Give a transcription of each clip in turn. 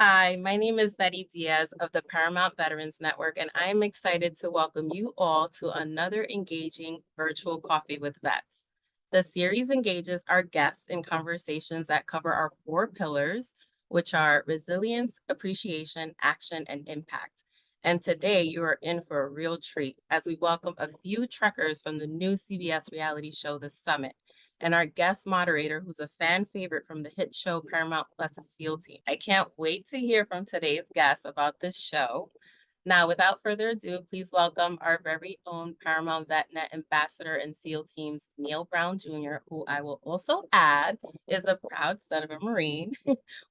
Hi, my name is Mattie Diaz of the Paramount Veterans Network, and I am excited to welcome you all to another engaging virtual coffee with vets. The series engages our guests in conversations that cover our four pillars, which are resilience, appreciation, action, and impact. And today you are in for a real treat as we welcome a few trekkers from the new CBS reality show, The Summit, and our guest moderator, who's a fan favorite from the hit show Paramount Plus's SEAL team. I can't wait to hear from today's guests about this show. Now, without further ado, please welcome our very own Paramount VetNet ambassador and SEAL teams, Neil Brown Jr., who I will also add is a proud son of a Marine.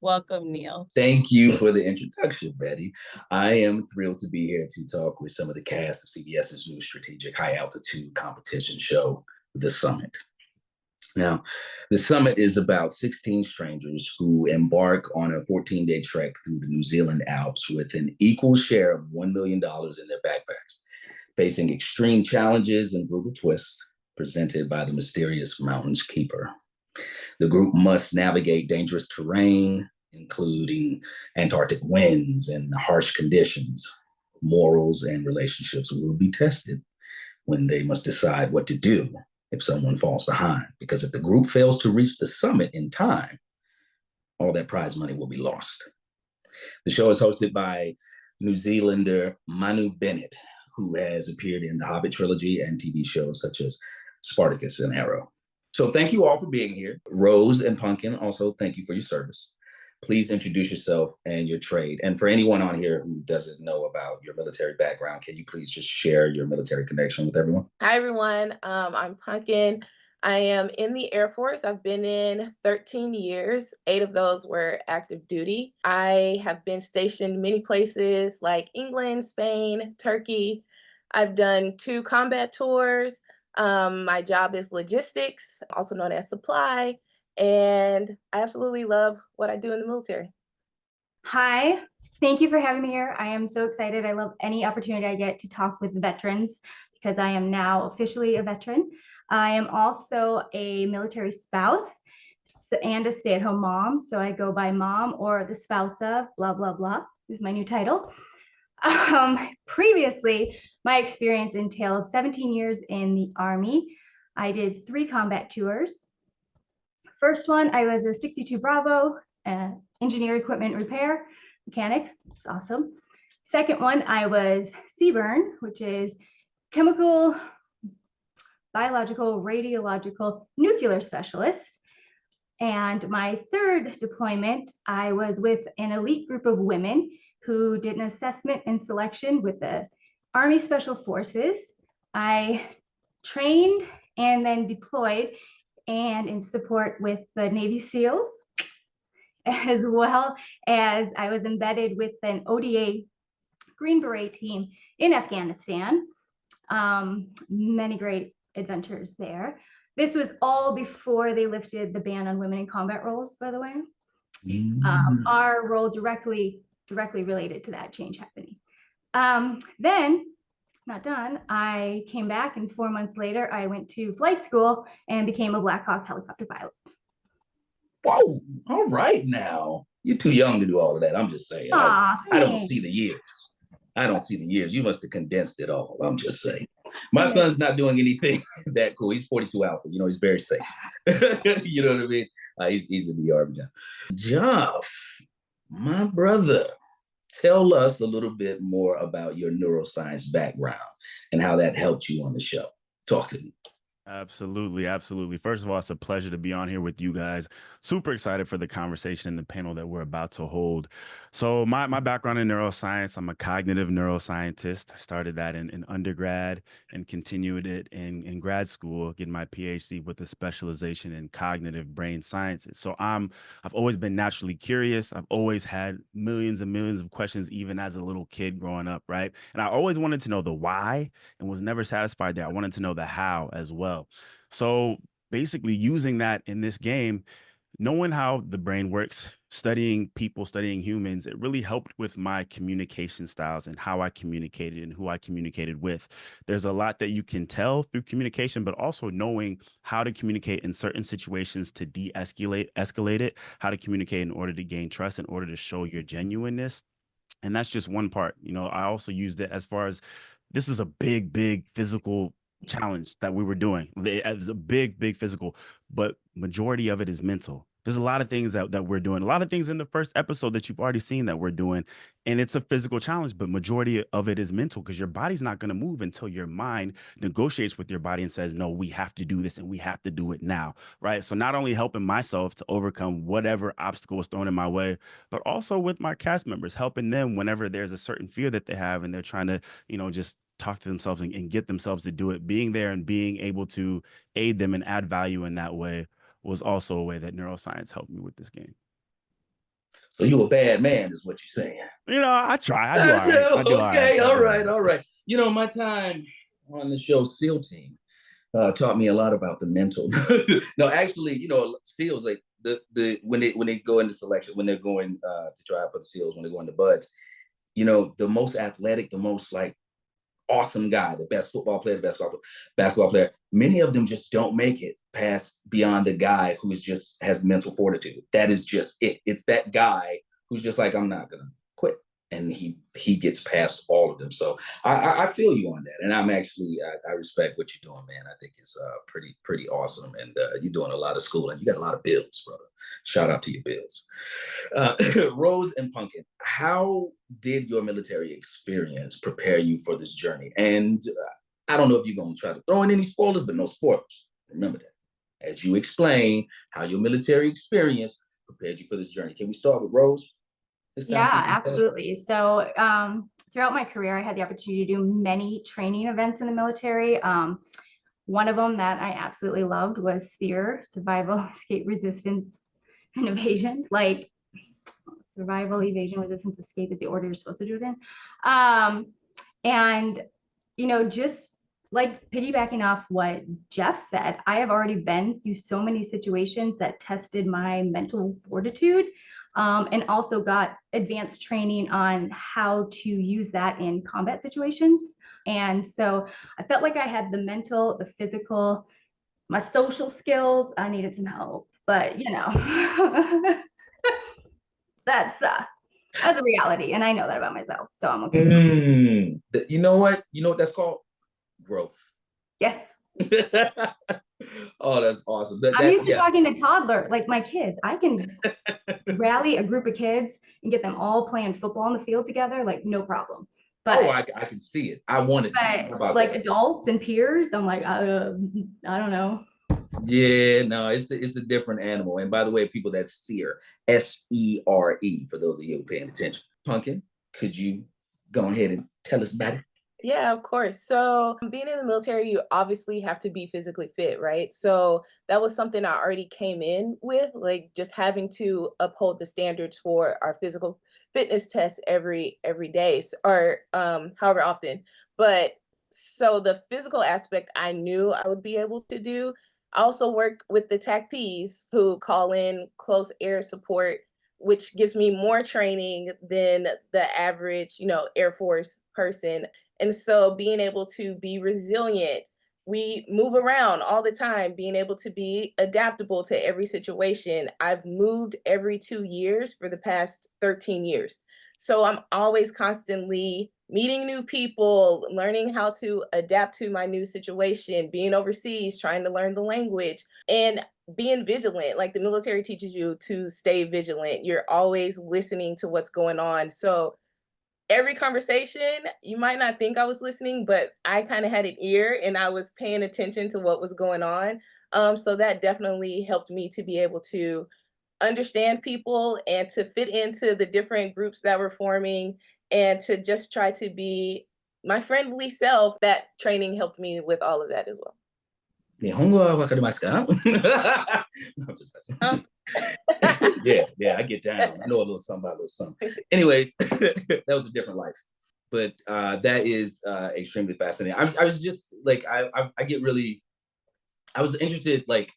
Welcome, Neil. Thank you for the introduction, Betty. I am thrilled to be here to talk with some of the cast of CBS's new strategic high altitude competition show, The Summit. Now, the summit is about 16 strangers who embark on a 14-day trek through the New Zealand Alps with an equal share of $1 million in their backpacks, facing extreme challenges and brutal twists presented by the mysterious mountain's keeper. The group must navigate dangerous terrain, including Antarctic winds and harsh conditions. Morals and relationships will be tested when they must decide what to do if someone falls behind, because if the group fails to reach the summit in time, all that prize money will be lost. The show is hosted by New Zealander Manu Bennett, who has appeared in the Hobbit trilogy and TV shows such as Spartacus and Arrow. So thank you all for being here. Rose and Punkin, also thank you for your service. Please introduce yourself and your trade. And for anyone on here who doesn't know about your military background, can you please just share your military connection with everyone? Hi, everyone. I'm Punkin. I am in the Air Force. I've been in 13 years. 8 of those were active duty. I have been stationed many places like England, Spain, Turkey. I've done 2 combat tours. My job is logistics, also known as supply. And I absolutely love what I do in the military. Hi, thank you for having me here. I am so excited. I love any opportunity I get to talk with veterans because I am now officially a veteran. I am also a military spouse and a stay-at-home mom. So I go by mom or the spouse of blah, blah, blah is my new title. Previously, my experience entailed 17 years in the Army. I did 3 combat tours. First one, I was a 62 Bravo engineer equipment repair mechanic. It's awesome. Second one, I was CBRN, which is chemical, biological, radiological, nuclear specialist. And my third deployment, I was with an elite group of women who did an assessment and selection with the Army Special Forces. I trained and then deployed and in support with the Navy SEALs, as well as I was embedded with an ODA Green Beret team in Afghanistan. Many great adventures there. This was all before they lifted the ban on women in combat roles, by the way. Our role directly related to that change happening. Then, not done, I came back and 4 months later, I went to flight school and became a Black Hawk helicopter pilot. Whoa, all right now. You're too young to do all of that. I'm just saying. I don't see the years. I don't see the years. You must have condensed it all. I'm just saying. My son's not doing anything that cool. He's 42 Alpha. You know, he's very safe. You know what I mean? He's in the Army now. Geoff, my brother, tell us a little bit more about your neuroscience background and how that helped you on the show. Talk to me. Absolutely. Absolutely. First of all, it's a pleasure to be on here with you guys. Super excited for the conversation and the panel that we're about to hold. So my background in neuroscience, I'm a cognitive neuroscientist. I started that in undergrad and continued it in grad school, getting my PhD with a specialization in cognitive brain sciences. So I've always been naturally curious. I've always had millions and millions of questions, even as a little kid growing up, right? And I always wanted to know the why and was never satisfied there. I wanted to know the how as well. So basically using that in this game, knowing how the brain works, studying people, studying humans, it really helped with my communication styles and how I communicated and who I communicated with. There's a lot that you can tell through communication, but also knowing how to communicate in certain situations to escalate it, how to communicate in order to gain trust, in order to show your genuineness. And that's just one part. I also used it as far as this was a big physical challenge that we were doing. It's a big physical, but majority of it is mental. There's a lot of things that we're doing, a lot of things in the first episode that you've already seen that we're doing. And it's a physical challenge, but majority of it is mental, because your body's not going to move until your mind negotiates with your body and says, no, we have to do this and we have to do it now. Right. So not only helping myself to overcome whatever obstacle is thrown in my way, but also with my cast members, helping them whenever there's a certain fear that they have and they're trying to, just talk to themselves and get themselves to do it. Being there and being able to aid them and add value in that way was also a way that neuroscience helped me with this game. So you a bad man is what you're saying. I try. I do all right. Okay, all right. My time on the show SEAL Team taught me a lot about the mental. No, actually, SEALs, like when they go into selection, when they're going to try out for the SEALs, when they go into BUDS, the most athletic, the most like awesome guy, the best football player, the best basketball player, many of them just don't make it past beyond the guy who has mental fortitude. That is just it. It's that guy who's just like, I'm not gonna quit. And he gets past all of them. So I feel you on that. And I'm actually, I respect what you're doing, man. I think it's pretty awesome. And you're doing a lot of schooling. You got a lot of bills, brother. Shout out to your bills. Rose and Punkin, how did your military experience prepare you for this journey? And I don't know if you're going to try to throw in any spoilers, but no spoilers. Remember that. As you explain how your military experience prepared you for this journey. Can we start with Rose? Yeah, absolutely. So throughout my career, I had the opportunity to do many training events in the military. One of them that I absolutely loved was SEER, Survival, Escape, Resistance, and Evasion. Like survival, evasion, resistance, escape is the order you're supposed to do it in. And, just like piggybacking off what Geoff said, I have already been through so many situations that tested my mental fortitude. And also got advanced training on how to use that in combat situations. And so I felt like I had the mental, the physical, my social skills. I needed some help, but that's a reality. And I know that about myself. So I'm okay. You know what that's called? Growth. Yes. Oh, that's awesome. I'm used to talking to toddlers, like my kids. I can rally a group of kids and get them all playing football in the field together, like no problem. But I can see it. I want to see it. How about like that? Adults and peers, I'm like, I don't know. Yeah, no, it's a different animal. And by the way, people, that's SEER, SERE, for those of you paying attention. Punkin, could you go ahead and tell us about it? Yeah, of course. So being in the military, you obviously have to be physically fit, right? So that was something I already came in with, like just having to uphold the standards for our physical fitness tests every day, or however often. But so the physical aspect I knew I would be able to do. I also work with the TACPs who call in close air support, which gives me more training than the average, Air Force person. And so being able to be resilient, we move around all the time, being able to be adaptable to every situation. I've moved every 2 years for the past 13 years. So I'm always constantly meeting new people, learning how to adapt to my new situation, being overseas, trying to learn the language, and being vigilant. Like the military teaches you to stay vigilant. You're always listening to what's going on. So every conversation, you might not think I was listening, but I kind of had an ear and I was paying attention to what was going on. So that definitely helped me to be able to understand people and to fit into the different groups that were forming and to just try to be my friendly self. That training helped me with all of that as well. 日本語はわかりますか? No, I'm just messing. Yeah, I get down. I know a little something about a little something. Anyways, that was a different life. But that is extremely fascinating. I was just like, I get really, I was interested, like,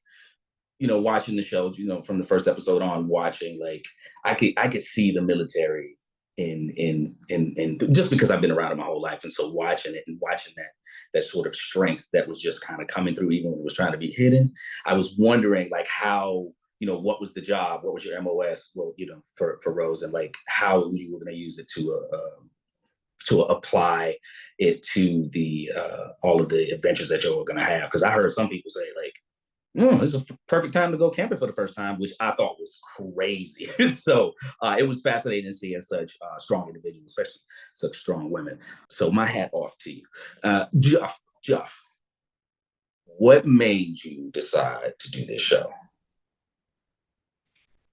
watching the show, from the first episode on, watching, like, I could see the military in just because I've been around it my whole life. And so watching it and watching that sort of strength that was just kind of coming through, even when it was trying to be hidden, I was wondering, like, how, what was the job? What was your MOS? Well, for Rose, and like how you were going to use it to apply it to the all of the adventures that you were going to have. Because I heard some people say, like, this is a perfect time to go camping for the first time, which I thought was crazy. So it was fascinating seeing such strong individuals, especially such strong women. So my hat off to you. Geoff, what made you decide to do this show?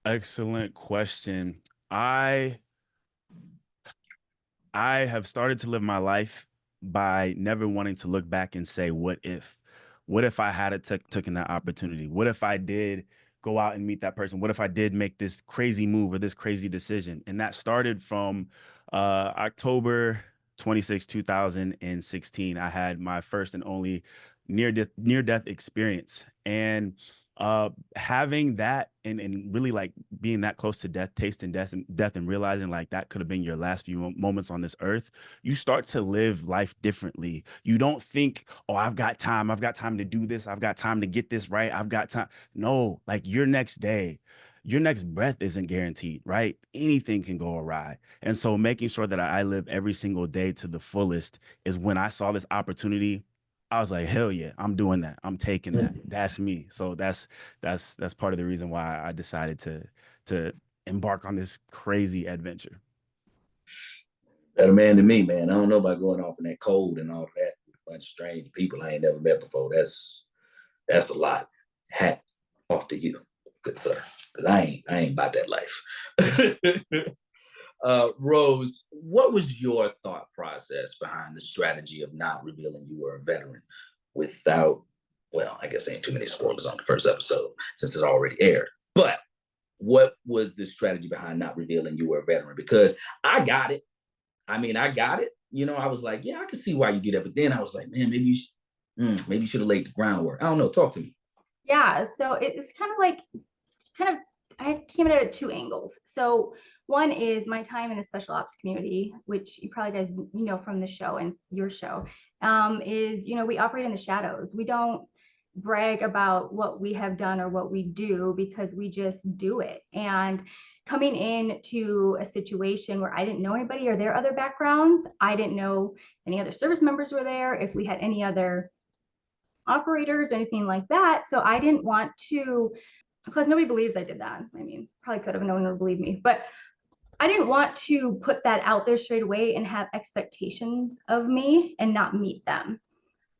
Excellent question. I have started to live my life by never wanting to look back and say, what if? What if I had taken that opportunity? What if I did go out and meet that person? What if I did make this crazy move or this crazy decision? And that started from October 26, 2016. I had my first and only near-death experience. And having that and really, like, being that close to death, tasting death and realizing, like, that could have been your last few moments on this earth, you start to live life differently. You don't think, oh, I've got time to do this, I've got time to get this right, I've got time. No, like, your next day, your next breath isn't guaranteed, right? Anything can go awry. And so making sure that I live every single day to the fullest is when I saw this opportunity. I was like, hell yeah, I'm doing that. I'm taking that. That's me. So that's part of the reason why I decided to embark on this crazy adventure. Better man than me, man. I don't know about going off in that cold and all that with a bunch of strange people I ain't never met before. That's a lot. Hat off to you, good sir. Because I ain't about that life. Rose, what was your thought process behind the strategy of not revealing you were a veteran without, well, I guess ain't too many spoilers on the first episode since it's already aired, but what was the strategy behind not revealing you were a veteran? Because I got it. I got it. I was like, yeah, I can see why you did that. But then I was like, man, maybe you should have laid the groundwork. I don't know. Talk to me. Yeah, so it's I came at it at two angles. So one is my time in the special ops community, which you probably guys from the show and your show, is we operate in the shadows. We don't brag about what we have done or what we do because we just do it. And coming into a situation where I didn't know anybody or their other backgrounds, I didn't know any other service members were there, if we had any other operators or anything like that. So I didn't want to, because nobody believes I did that. Probably could have, no one would believe me, but I didn't want to put that out there straight away and have expectations of me and not meet them.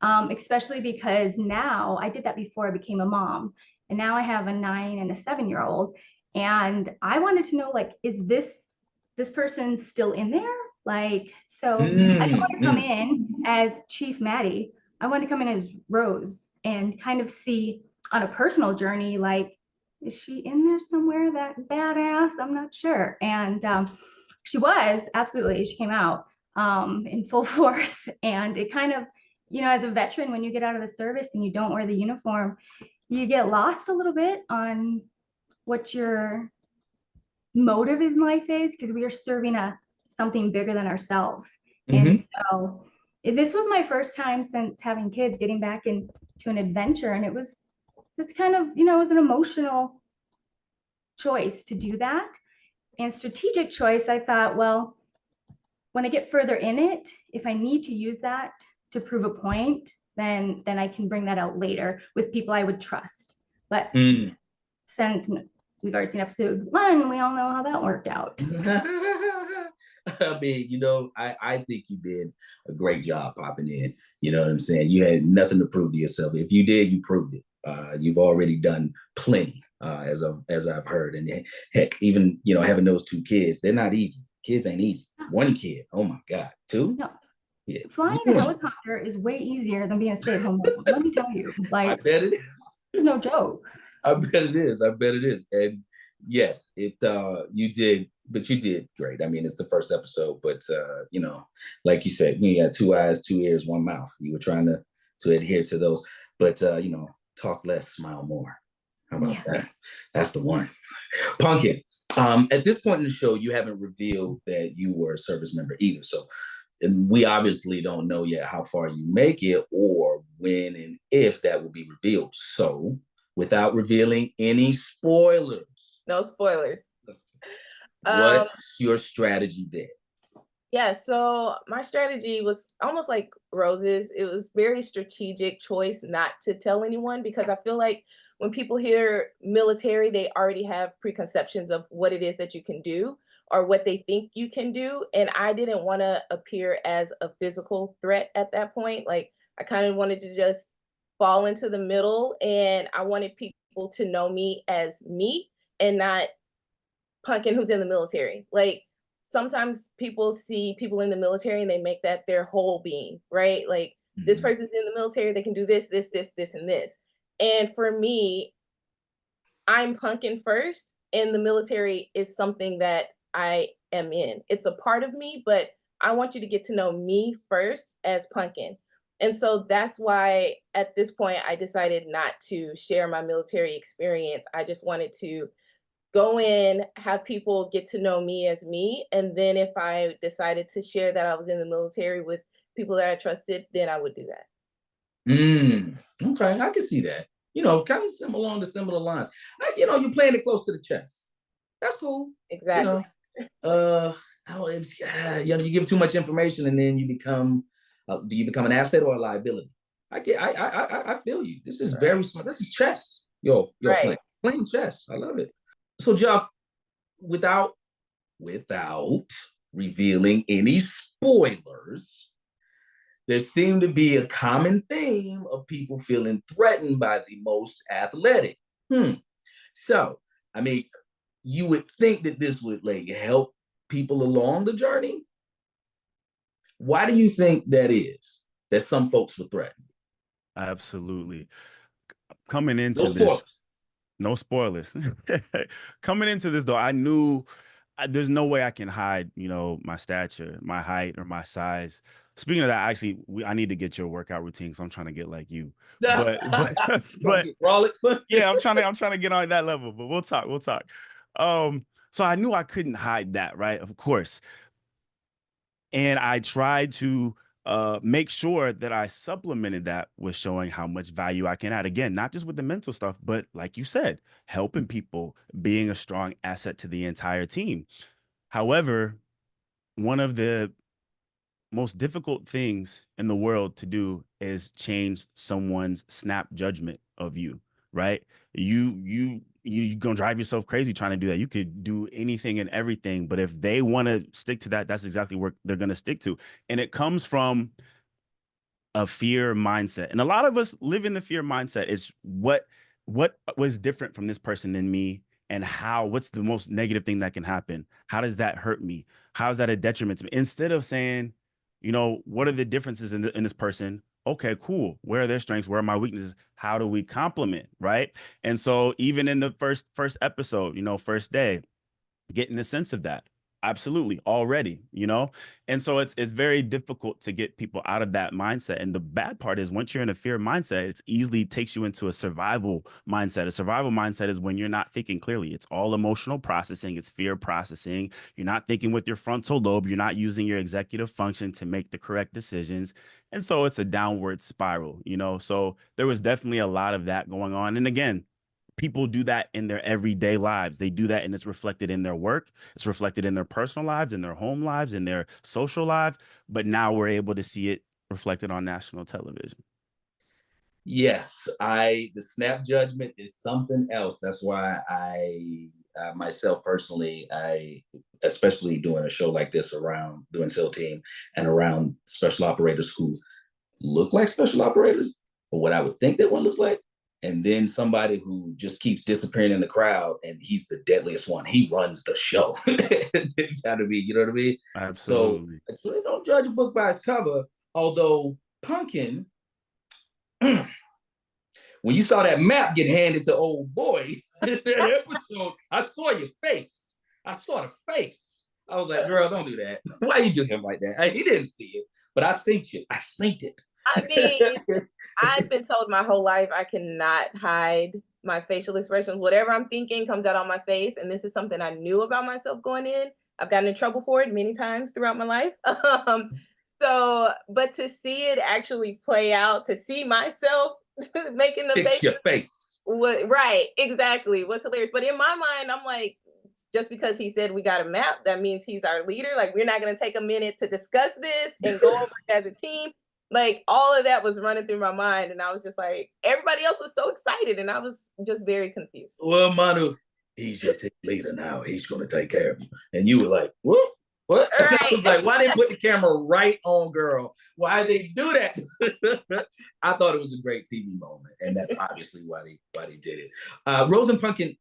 Especially because now I did that before I became a mom, and now I have a 9 and a 7-year-old, and I wanted to know, like, is this person still in there? Like, so I didn't want to come in as Chief Mattie. I wanted to come in as Rose and kind of see on a personal journey, like, is she in there somewhere, that badass? I'm not sure. And she was, absolutely. She came out in full force. And it kind of, as a veteran, when you get out of the service and you don't wear the uniform, you get lost a little bit on what your motive in life is, because we are serving something bigger than ourselves. And so this was my first time since having kids getting back into an adventure. And it's kind of, it was an emotional choice to do that, and strategic choice. I thought, well, when I get further in it, if I need to use that to prove a point, then I can bring that out later with people I would trust. But since we've already seen episode 1, we all know how that worked out. I think you did a great job popping in. You know what I'm saying? You had nothing to prove to yourself. If you did, you proved it. You've already done plenty, as I've heard. And heck, even, having those 2 kids, they're not easy. Kids ain't easy. 1 kid, oh my God. 2? No. Yeah. Flying a helicopter is way easier than being a stay-at-home mom. Let me tell you. Like, I bet it is. No joke. I bet it is. And yes, you did, but you did great. It's the first episode, but like you said, you got 2 eyes, 2 ears, 1 mouth. You were trying to adhere to those, but talk less, smile more. How about that? That's the one. Punkin, at this point in the show, you haven't revealed that you were a service member either. So we obviously don't know yet how far you make it or when and if that will be revealed. So without revealing any spoilers. No spoilers. What's your strategy there? Yeah, so my strategy was almost like Rose's. It was very strategic choice not to tell anyone, because I feel like when people hear military, they already have preconceptions of what it is that you can do or what they think you can do. And I didn't want to appear as a physical threat at that point. Like, I kind of wanted to just fall into the middle, and I wanted people to know me as me and not Punkin who's in the military. Like, sometimes people see people in the military and they make that their whole being, right? Like, this person's in the military, they can do this, this, this, this, and this. And for me, I'm Punkin first, and the military is something that I am in. It's a part of me, but I want you to get to know me first as Punkin. And so that's why at this point, I decided not to share my military experience. I just wanted to go in, have people get to know me as me. And then if I decided to share that I was in the military with people that I trusted, then I would do that. Okay, I can see that. You know, kind of along the similar lines. You know, you're playing it close to the chest. That's cool. Exactly. You know, you give too much information and then you become, do you become an asset or a liability? I feel you. This is very smart. This is chess. Yo, playing chess. I love it. So, Geoff, without revealing any spoilers, there seemed to be a common theme of people feeling threatened by the most athletic. So, I mean, you would think that this would like help people along the journey. Why do you think that is? That some folks were threatened? Absolutely. Coming into this. No spoilers. Coming into this, though, I knew there's no way I can hide, you know, my stature, my height, or my size. Speaking of that, actually, I need to get your workout routine because I'm trying to get like you. But yeah, I'm trying to get on that level. But we'll talk. So I knew I couldn't hide that, right? Of course. And I tried to make sure that I supplemented that with showing how much value I can add. Again, not just with the mental stuff, but like you said, helping people, being a strong asset to the entire team. However, one of the most difficult things in the world to do is change someone's snap judgment of you, right? You're gonna drive yourself crazy trying to do that. You could do anything and everything, but if they want to stick to that, that's exactly what they're gonna stick to. And it comes from a fear mindset. And a lot of us live in the fear mindset. It's what was different from this person than me, and what's the most negative thing that can happen? How does that hurt me? How is that a detriment to me? Instead of saying, you know, what are the differences in this person? Okay, cool. Where are their strengths? Where are my weaknesses? How do we complement, right? And so even in the first episode, you know, first day, getting a sense of that. Absolutely, already, you know? And so it's very difficult to get people out of that mindset. And the bad part is once you're in a fear mindset, it easily takes you into a survival mindset. A survival mindset is when you're not thinking clearly. It's all emotional processing. It's fear processing. You're not thinking with your frontal lobe. You're not using your executive function to make the correct decisions. And so it's a downward spiral, you know? So there was definitely a lot of that going on. And again, people do that in their everyday lives. They do that, and it's reflected in their work. It's reflected in their personal lives, in their home lives, in their social lives. But now we're able to see it reflected on national television. Yes, the snap judgment is something else. That's why I myself personally, especially doing a show like this around doing SEAL team and around special operators who look like special operators, or what I would think that one looks like. And then somebody who just keeps disappearing in the crowd, and he's the deadliest one. He runs the show. It's got to be, you know what I mean? Absolutely. So I really don't judge a book by its cover. Although Punkin, when you saw that map get handed to old boy, that episode, I saw your face. I saw the face. I was like, girl, don't do that. Why you do him like that? He didn't see it, but I synced it. I mean, I've been told my whole life I cannot hide my facial expressions, whatever I'm thinking comes out on my face. And this is something I knew about myself going in. I've gotten in trouble for it many times throughout my life. But to see it actually play out, to see myself making the Fix your face. Right, exactly. What's hilarious. But in my mind, I'm like, just because he said we got a map, that means he's our leader. Like, we're not going to take a minute to discuss this and go over it as a team. Like, all of that was running through my mind. And I was just like, everybody else was so excited. And I was just very confused. Well, Manu, he's your team leader now. He's going to take care of you. And you were like, what? What? Right. I was like, why didn't put the camera right on girl? Why they do that? I thought it was a great TV moment. And that's obviously why they did it. Rose and Punkin,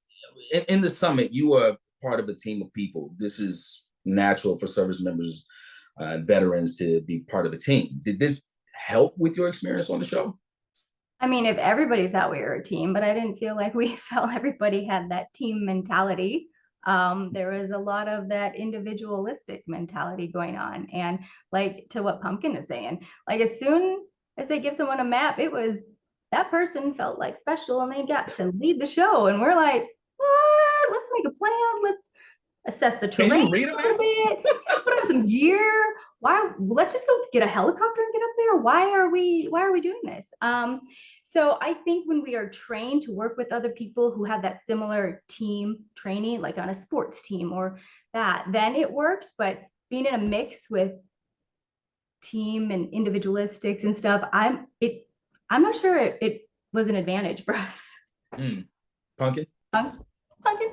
in the summit, you are part of a team of people. This is natural for service members, veterans to be part of a team. Did this help with your experience on the show? I mean, if everybody thought we were a team, but I didn't feel like we felt everybody had that team mentality. There was a lot of that individualistic mentality going on. And like to what Punkin is saying, like as soon as they give someone a map, it was that person felt like special and they got to lead the show. And we're like, what? Let's make a plan. Let's assess the terrain a little bit, put on some gear. Why? Let's just go get a helicopter and get up there. Why are we doing this? So I think when we are trained to work with other people who have that similar team training, like on a sports team or that, then it works. But being in a mix with team and individualistics and stuff, I'm not sure it was an advantage for us. Punkin? Punkin?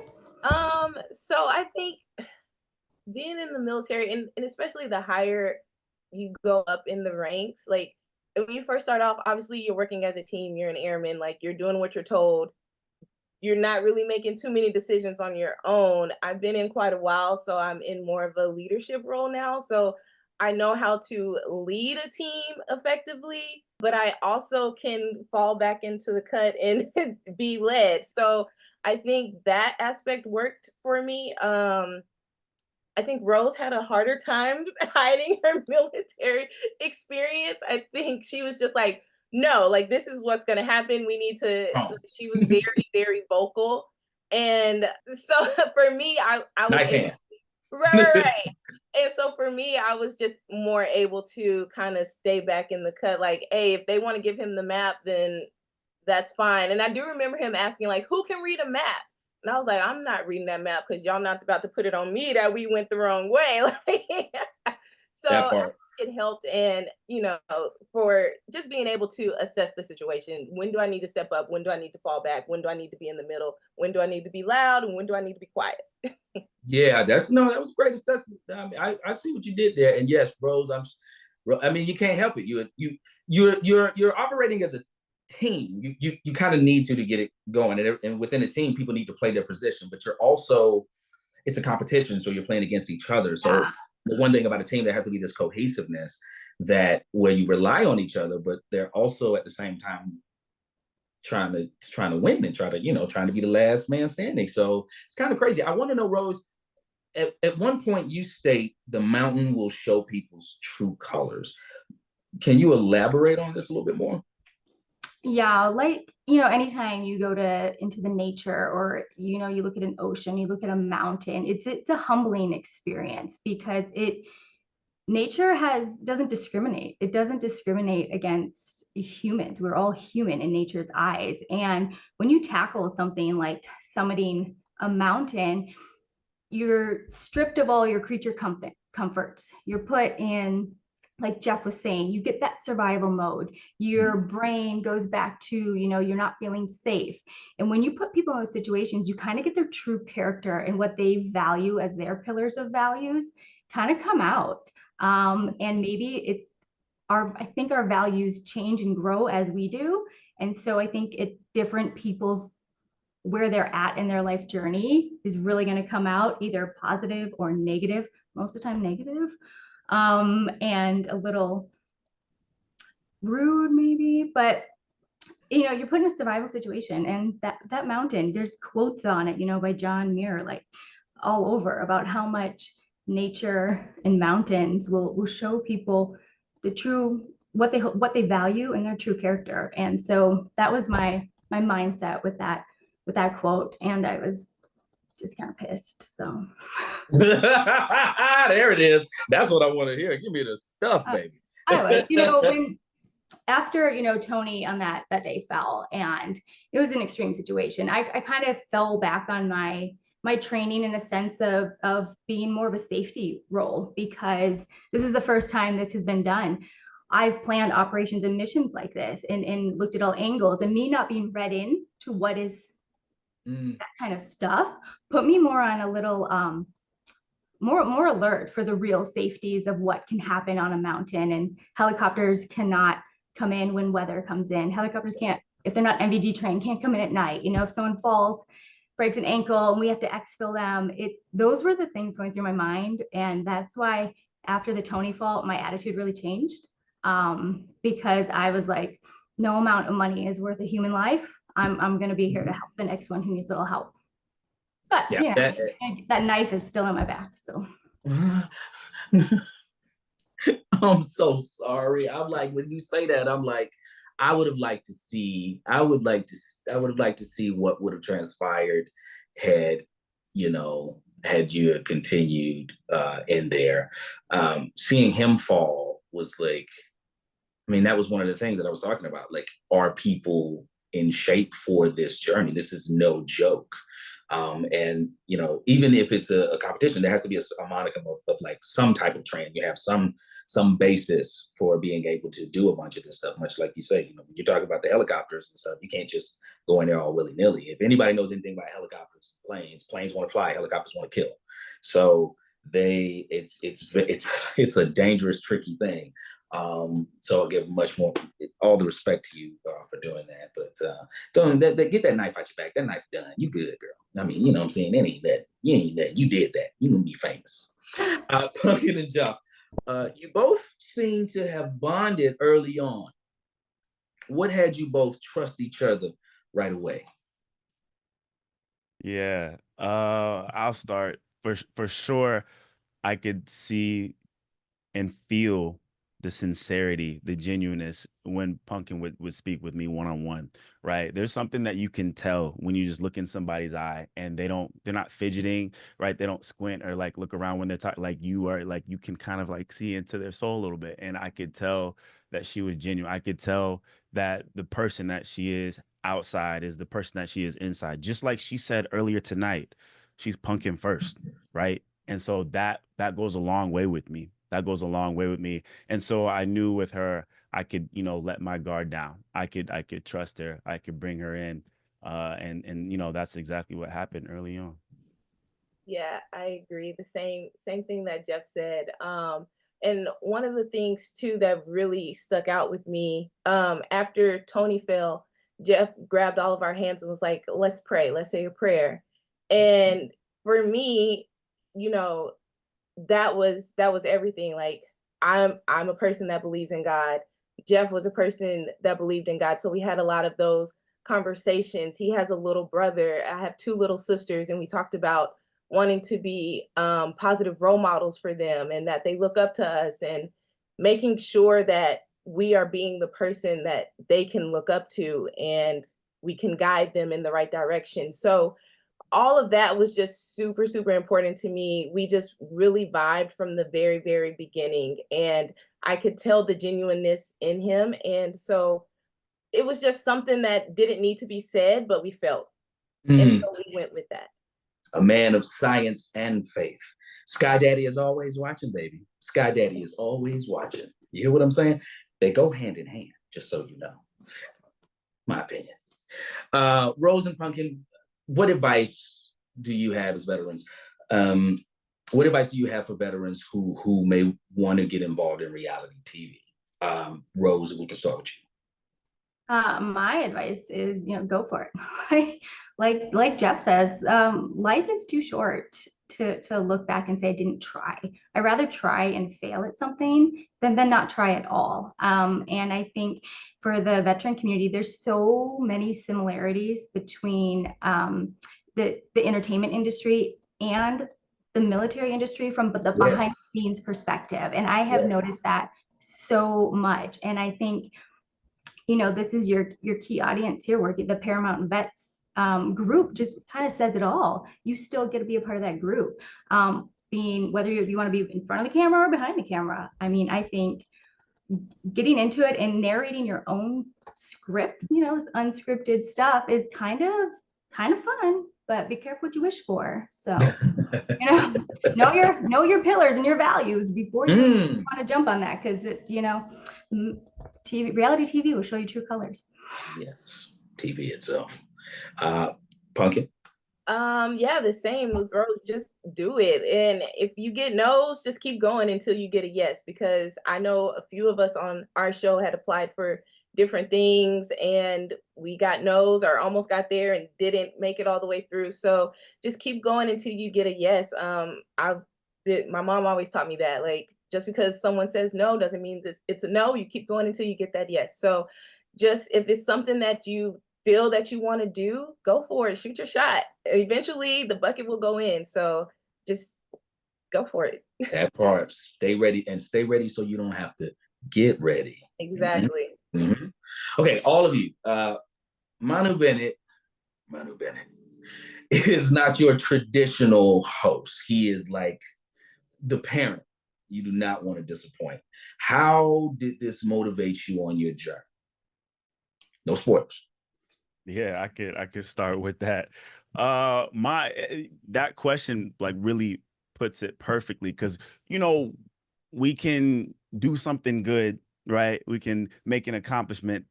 So I think being in the military and especially the higher you go up in the ranks, like when you first start off, obviously you're working as a team, you're an airman, like you're doing what you're told. You're not really making too many decisions on your own. I've been in quite a while, so I'm in more of a leadership role now. So I know how to lead a team effectively, but I also can fall back into the cut and be led. So I think that aspect worked for me. I think Rose had a harder time hiding her military experience. I think she was just like, no, like this is what's going to happen. We need to. She was very, very vocal. And so for me, I was nice hand. Right. And so for me, I was just more able to kind of stay back in the cut. Like, hey, if they want to give him the map, then that's fine. And I do remember him asking, like, who can read a map? And I was like, I'm not reading that map because y'all not about to put it on me that we went the wrong way. So it helped. And, for just being able to assess the situation. When do I need to step up? When do I need to fall back? When do I need to be in the middle? When do I need to be loud? And when do I need to be quiet? Yeah, that was a great assessment. I see what you did there. And yes, Rose, you can't help it. You're operating as a team. You kind of need to get it going, and within a team people need to play their position, but it's a competition, so you're playing against each other. So the one thing about a team, there has to be this cohesiveness that where you rely on each other, but they're also at the same time trying to win and trying to be the last man standing. So it's kind of crazy. I want to know, Rose, at one point you state the mountain will show people's true colors. Can you elaborate on this a little bit more? Yeah, like, anytime you go into the nature or, you look at an ocean, you look at a mountain, it's a humbling experience because nature doesn't discriminate. It doesn't discriminate against humans. We're all human in nature's eyes. And when you tackle something like summiting a mountain, you're stripped of all your creature comforts. You're put in, like Geoff was saying, you get that survival mode. Your brain goes back to, you're not feeling safe. And when you put people in those situations, you kind of get their true character and what they value as their pillars of values kind of come out. And maybe I think our values change and grow as we do. And so I think different people's where they're at in their life journey is really going to come out either positive or negative, most of the time negative. And a little rude maybe, but you're put in a survival situation, and that mountain, there's quotes on it, by John Muir, like all over about how much nature and mountains will show people the true, what they value and their true character. And so that was my mindset with that with that quote, and I was just kind of pissed. So there it is. That's what I want to hear. Give me the stuff, baby. I was, when after Tony on that day fell, and it was an extreme situation, I kind of fell back on my training in a sense of being more of a safety role, because this is the first time this has been done. I've planned operations and missions like this and looked at all angles, and me not being read in to what is that kind of stuff put me more on a little more alert for the real safeties of what can happen on a mountain. And helicopters cannot come in when weather comes in. Helicopters can't, if they're not MVG trained, can't come in at night. If someone falls, breaks an ankle, and we have to exfil them, those were the things going through my mind. And that's why after the Tony fall, my attitude really changed, because I was like, no amount of money is worth a human life. I'm going to be here to help the next one who needs a little help. But yeah, that knife is still in my back. So I'm so sorry. I'm like, when you say that, I'm like, I would have liked to see what would have transpired had you continued in there. Seeing him fall was like, that was one of the things that I was talking about. Like, are people in shape for this journey? This is no joke. And even if it's a competition, there has to be a modicum of like some type of training. You have some basis for being able to do a bunch of this stuff. Much like you say, when you talk about the helicopters and stuff, you can't just go in there all willy nilly. If anybody knows anything about helicopters, planes want to fly, helicopters want to kill. So it's a dangerous, tricky thing. So I'll give much more, all the respect to you for doing that. But don't get that knife out your back. That knife done. You good, girl. You know what I'm saying? You did that. You gonna be famous. Punkin and Geoff, you both seem to have bonded early on. What had you both trust each other right away? Yeah, I'll start. For sure, I could see and feel the sincerity, the genuineness when Punkin would speak with me one-on-one, right? There's something that you can tell when you just look in somebody's eye and they're not fidgeting, right? They don't squint or like look around when they're talking. Like, you are, like, you can kind of like see into their soul a little bit. And I could tell that she was genuine. I could tell that the person that she is outside is the person that she is inside. Just like she said earlier tonight, she's Punkin first, right? And so that goes a long way with me. That goes a long way with me. And so I knew with her, I could, let my guard down. I could trust her. I could bring her in. And that's exactly what happened early on. Yeah, I agree. The same thing that Geoff said. And one of the things too that really stuck out with me, after Tony fell, Geoff grabbed all of our hands and was like, let's pray, let's say a prayer. And for me, that was everything. Like, I'm a person that believes in God. Geoff was a person that believed in God. So we had a lot of those conversations. He has a little brother. I have two little sisters, and we talked about wanting to be positive role models for them, and that they look up to us, and making sure that we are being the person that they can look up to, and we can guide them in the right direction. So all of that was just super, super important to me. We just really vibed from the very, very beginning, and I could tell the genuineness in him. And so it was just something that didn't need to be said, but we felt. And so we went with that. A man of science and faith. Sky Daddy is always watching, baby. Sky Daddy is always watching. You hear what I'm saying? They go hand in hand, just so you know. My opinion. Rose and Punkin, what advice do you have as veterans? What advice do you have for veterans who may want to get involved in reality TV? Rose, we can start with you. My advice is, go for it. like Geoff says, life is too short to look back and say I didn't try. I'd rather try and fail at something than not try at all. And I think for the veteran community, there's so many similarities between the entertainment industry and the military industry from the behind the scenes perspective. And I have noticed that so much. And I think, this is your key audience here, working the Paramount Vets group just kind of says it all. You still get to be a part of that group. Being whether you want to be in front of the camera or behind the camera. I mean, I think getting into it and narrating your own script, this unscripted stuff is kind of fun, but be careful what you wish for. So, know your pillars and your values before you want to jump on that, because reality TV will show you true colors. Yes, TV itself. Punkin. Yeah, the same with Rose. Just do it. And if you get no's, just keep going until you get a yes, because I know a few of us on our show had applied for different things and we got no's or almost got there and didn't make it all the way through. So just keep going until you get a yes. My mom always taught me that, like, just because someone says no doesn't mean that it's a no. You keep going until you get that yes. So just if it's something that you feel that you want to do, go for it. Shoot your shot. Eventually the bucket will go in. So just go for it. That part. Stay ready so you don't have to get ready. Exactly. Mm-hmm. Okay, all of you. Manu Bennett is not your traditional host. He is like the parent you do not want to disappoint. How did this motivate you on your journey? No spoilers. Yeah, I could start with that. That question like really puts it perfectly, because we can do something good, right? We can make an accomplishment,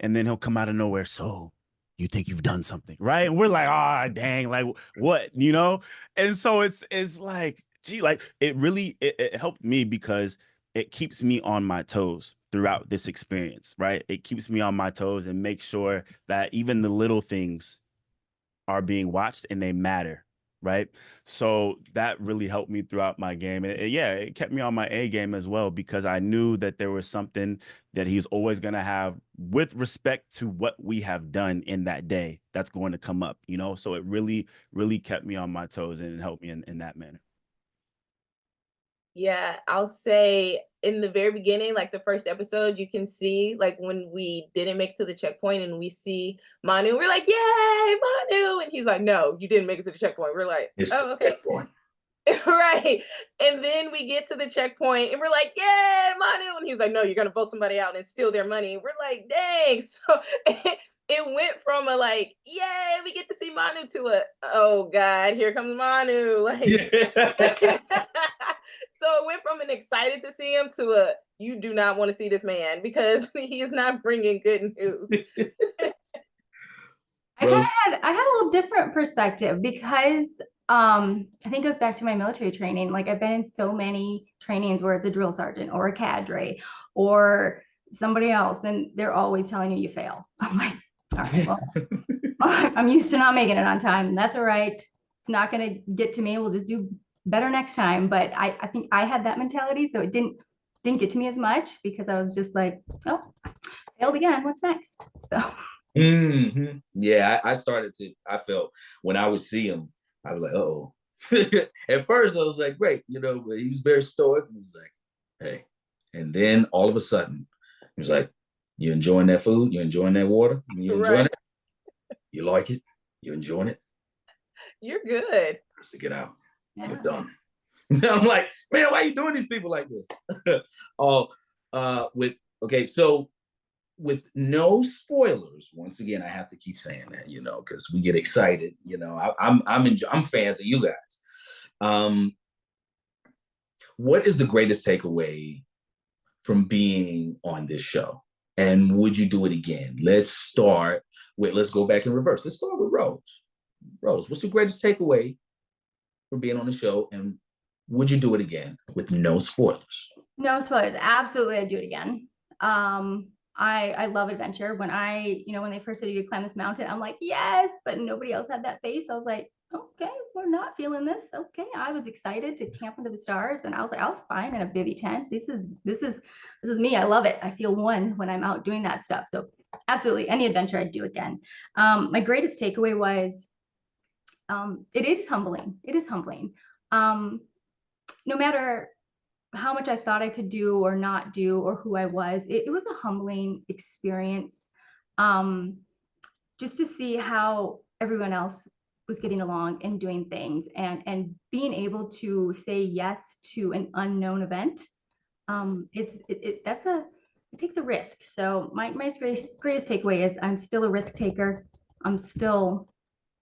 and then he'll come out of nowhere. So you think you've done something, right? And we're like, dang, like what, And so it's like, gee, like it really it helped me because it keeps me on my toes throughout this experience, right? It keeps me on my toes and makes sure that even the little things are being watched and they matter, right? So that really helped me throughout my game. And it kept me on my A game as well, because I knew that there was something that he's always going to have with respect to what we have done in that day that's going to come up, So it really, really kept me on my toes and it helped me in that manner. Yeah, I'll say in the very beginning, like the first episode, you can see like when we didn't make it to the checkpoint and we see Manu, we're like, yay, Manu. And he's like, no, you didn't make it to the checkpoint. We're like, oh, okay. Right. And then we get to the checkpoint and we're like, yay, Manu. And he's like, no, you're going to vote somebody out and steal their money. We're like, dang. So it went from a like, yay, we get to see Manu to a, oh God, here comes Manu. Like, so it went from an excited to see him to a, you do not want to see this man because he is not bringing good news. I had a little different perspective because I think it goes back to my military training. Like I've been in so many trainings where it's a drill sergeant or a cadre or somebody else, and they're always telling you fail. I'm like, all right, well, I'm used to not making it on time, and that's all right. It's not going to get to me. We'll just do better next time. But I think I had that mentality, so it didn't get to me as much because I was just like, oh, failed again. What's next? So. Mm-hmm. Yeah, I felt when I would see him, I was like, uh-oh. At first, I was like, great, but he was very stoic. And he was like, hey. And then all of a sudden, he was like, you enjoying that food? You enjoying that water? You enjoying it? You like it? You enjoying it? You're good. Just to get out. Yeah. We're done. I'm like, man, why are you doing these people like this? So with no spoilers, once again, I have to keep saying that, because we get excited. I'm fans of you guys. What is the greatest takeaway from being on this show? And would you do it again? Let's go back in reverse. Let's start with Rose. Rose, what's the greatest takeaway from being on the show? And would you do it again with no spoilers? No spoilers. Absolutely, I'd do it again. I love adventure. When when they first said you could climb this mountain, I'm like, yes, but nobody else had that face. I was like, okay, we're not feeling this. Okay. I was excited to camp under the stars, and I was like, I was fine in a bivy tent. This is me. I love it. I feel one when I'm out doing that stuff. So absolutely, any adventure I'd do again. My greatest takeaway was, it is humbling. It is humbling. No matter how much I thought I could do or not do, or who I was, it was a humbling experience. Just to see how everyone else was getting along and doing things, and being able to say yes to an unknown event. It takes a risk. So my greatest takeaway is I'm still a risk taker. I'm still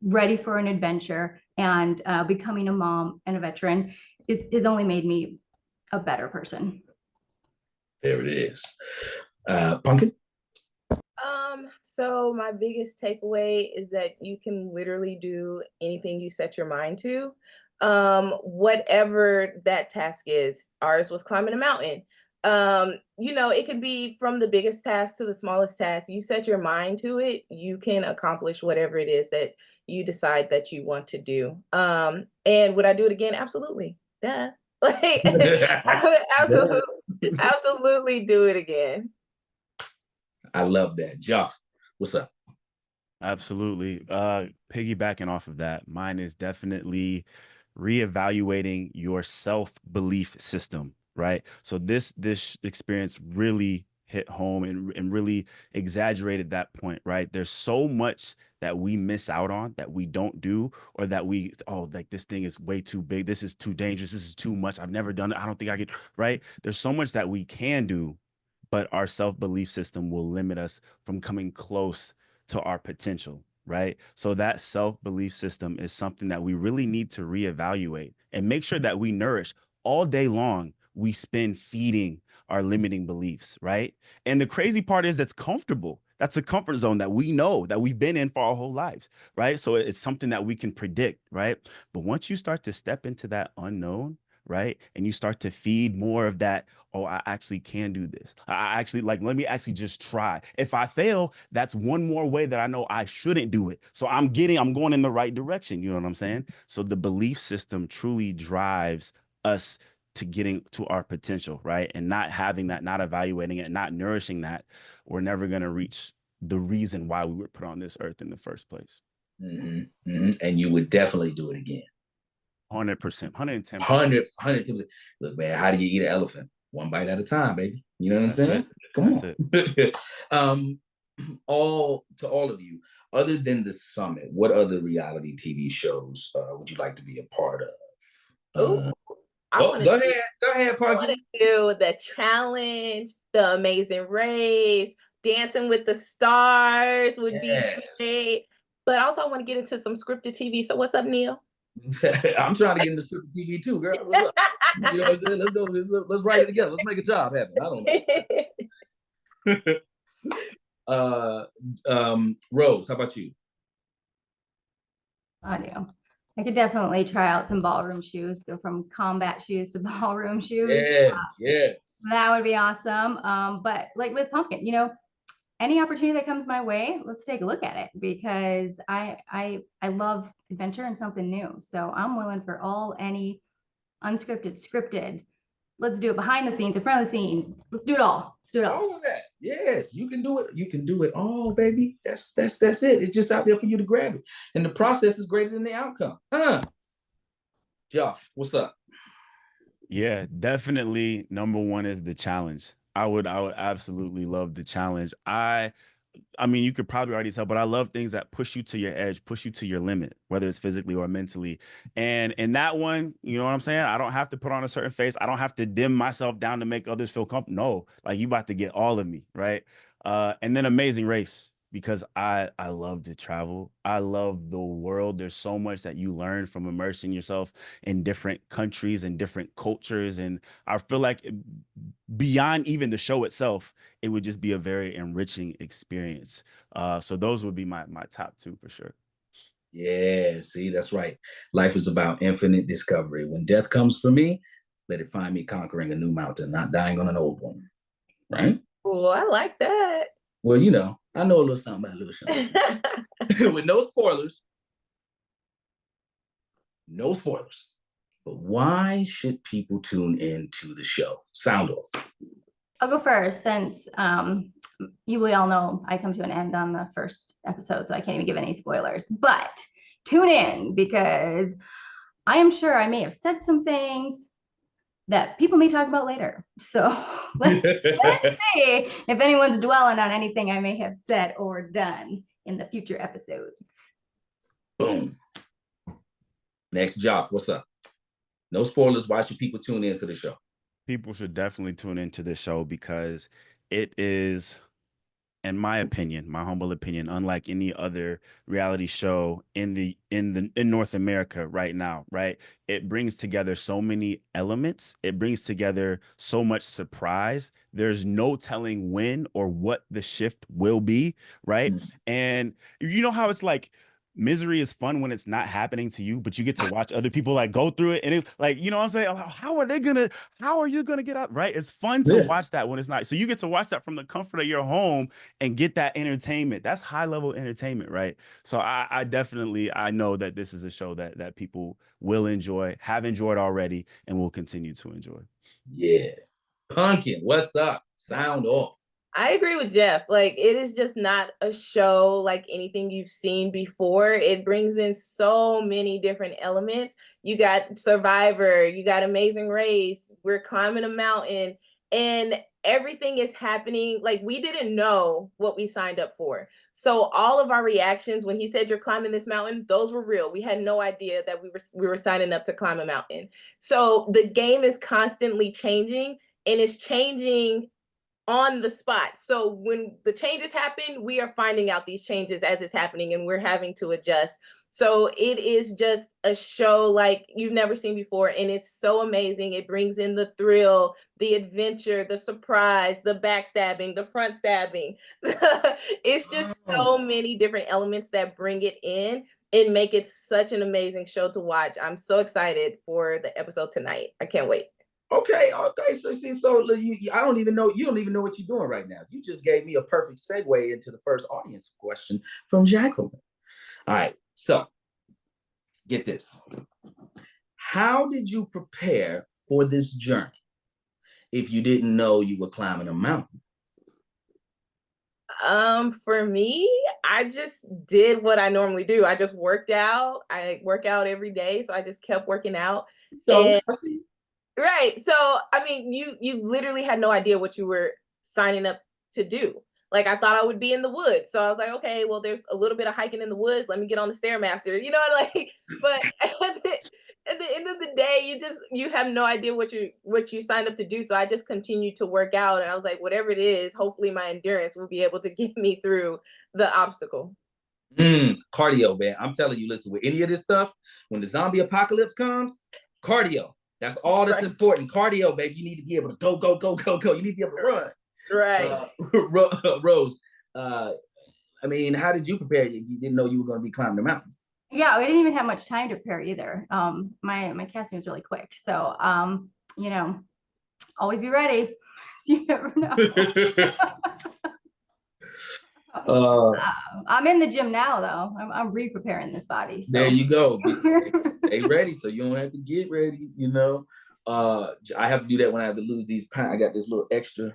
ready for an adventure, and becoming a mom and a veteran has only made me a better person. There it is. Punkin? So my biggest takeaway is that you can literally do anything you set your mind to. Whatever that task is. Ours was climbing a mountain. It could be from the biggest task to the smallest task. You set your mind to it, you can accomplish whatever it is that you decide that you want to do. And would I do it again? Absolutely. Yeah. Like I would absolutely do it again. I love that. Geoff, what's up? Absolutely. Piggybacking off of that, mine is definitely reevaluating your self-belief system, right? So this experience really hit home and really exaggerated that point, right? There's so much that we miss out on, that we don't do, or that like this thing is way too big. This is too dangerous. This is too much. I've never done it. I don't think I could, right? There's so much that we can do, but our self-belief system will limit us from coming close to our potential, right? So that self-belief system is something that we really need to reevaluate and make sure that we nourish. All day long, we spend feeding our limiting beliefs, right? And the crazy part is that's comfortable. That's a comfort zone that we know, that we've been in for our whole lives, right? So it's something that we can predict, right? But once you start to step into that unknown, right, and you start to feed more of that, oh, I actually can do this. I actually, like, let me actually just try. If I fail, that's one more way that I know I shouldn't do it. So I'm going in the right direction. You know what I'm saying? So the belief system truly drives us to getting to our potential, right? And not having that, not evaluating it, not nourishing that, we're never going to reach the reason why we were put on this earth in the first place. Mm-hmm, mm-hmm. And you would definitely do it again. 100%, 110%. 110%. Look, man, how do you eat an elephant? One bite at a time, baby. You know what I'm saying? Come on. To all of you, other than the summit, what other reality TV shows would you like to be a part of? Go ahead, Parky. I want to do the challenge, the Amazing Race, Dancing with the Stars would be great. But also I want to get into some scripted TV. So what's up, Neil? I'm trying to get into scripted TV too, girl. What's up? You know what I'm saying? Let's go. Let's write it together. Let's make a job happen. I don't know. Rose, how about you? I do. I could definitely try out some ballroom shoes, go from combat shoes to ballroom shoes. Yes. That would be awesome. But like with Punkin, any opportunity that comes my way, let's take a look at it, because I love adventure and something new. So I'm willing for any unscripted, scripted. Let's do it behind the scenes, in front of the scenes. Let's do it all. Let's do it all. All of that. Yes, you can do it. You can do it all, baby. That's it. It's just out there for you to grab it. And the process is greater than the outcome. Geoff, what's up? Yeah, definitely. Number one is the challenge. I would absolutely love the challenge. I mean, you could probably already tell, but I love things that push you to your edge, push you to your limit, whether it's physically or mentally. And in that one, you know what I'm saying? I don't have to put on a certain face. I don't have to dim myself down to make others feel comfortable. No, like you about to get all of me, right? And then Amazing Race, because I love to travel. I love the world. There's so much that you learn from immersing yourself in different countries and different cultures. And I feel like beyond even the show itself, it would just be a very enriching experience. So those would be my top two for sure. Yeah, see, that's right. Life is about infinite discovery. When death comes for me, let it find me conquering a new mountain, not dying on an old one. Right? Oh, I like that. Well, I know a little something about a little something. With no spoilers. No spoilers. But why should people tune in to the show? Sound off. I'll go first, since we all know I come to an end on the first episode, so I can't even give any spoilers. But tune in, because I am sure I may have said some things that people may talk about later. So let's see if anyone's dwelling on anything I may have said or done in the future episodes. Boom. Next, Geoff, what's up? No spoilers. Why should people tune into the show? People should definitely tune into this show because it is, in my opinion, my humble opinion, unlike any other reality show in North America right now, right? It brings together so many elements. It brings together so much surprise. There's no telling when or what the shift will be, right? And you know how it's like, misery is fun when it's not happening to you, but you get to watch other people like go through it. And it's like, you know what I'm saying? How are you gonna get out? Right? It's fun to watch that when it's not. So you get to watch that from the comfort of your home and get that entertainment. That's high level entertainment, right? So I definitely, I know that this is a show that people will enjoy, have enjoyed already, and will continue to enjoy. Yeah. Punkin, what's up? Sound off. I agree with Geoff. Like, it is just not a show like anything you've seen before. It brings in so many different elements. You got Survivor, you got Amazing Race, we're climbing a mountain, and everything is happening. Like, we didn't know what we signed up for. So all of our reactions when he said you're climbing this mountain, those were real. We had no idea that we were signing up to climb a mountain. So the game is constantly changing, and it's changing on the spot. So when the changes happen, we are finding out these changes as it's happening, and we're having to adjust. So it is just a show like you've never seen before, and it's so amazing. It brings in the thrill, the adventure, the surprise, the backstabbing, the front stabbing. It's just so many different elements that bring it in and make it such an amazing show to watch. I'm so excited for the episode tonight. I can't wait. Okay. So I don't even know. You don't even know what you're doing right now. You just gave me a perfect segue into the first audience question from Jacqueline. All right. So get this. How did you prepare for this journey if you didn't know you were climbing a mountain? For me, I just did what I normally do. I just worked out. I work out every day, so I just kept working out. Right. So, I mean, you literally had no idea what you were signing up to do. Like, I thought I would be in the woods. So I was like, okay, well, there's a little bit of hiking in the woods. Let me get on the Stairmaster, like, but at the end of the day, you have no idea what you signed up to do. So I just continued to work out, and I was like, whatever it is, hopefully my endurance will be able to get me through the obstacle. Cardio, man. I'm telling you, listen, with any of this stuff, when the zombie apocalypse comes, cardio. That's all that's important. Cardio, baby. You need to be able to go. You need to be able to run. Right. Rose, I mean, how did you prepare if you didn't know you were going to be climbing the mountain? Yeah, we didn't even have much time to prepare either. My casting was really quick. So, always be ready. So you never know. I'm in the gym now, though. I'm re-preparing this body. So. There you go. Stay ready, so you don't have to get ready. I have to do that when I have to lose these pounds. I got this little extra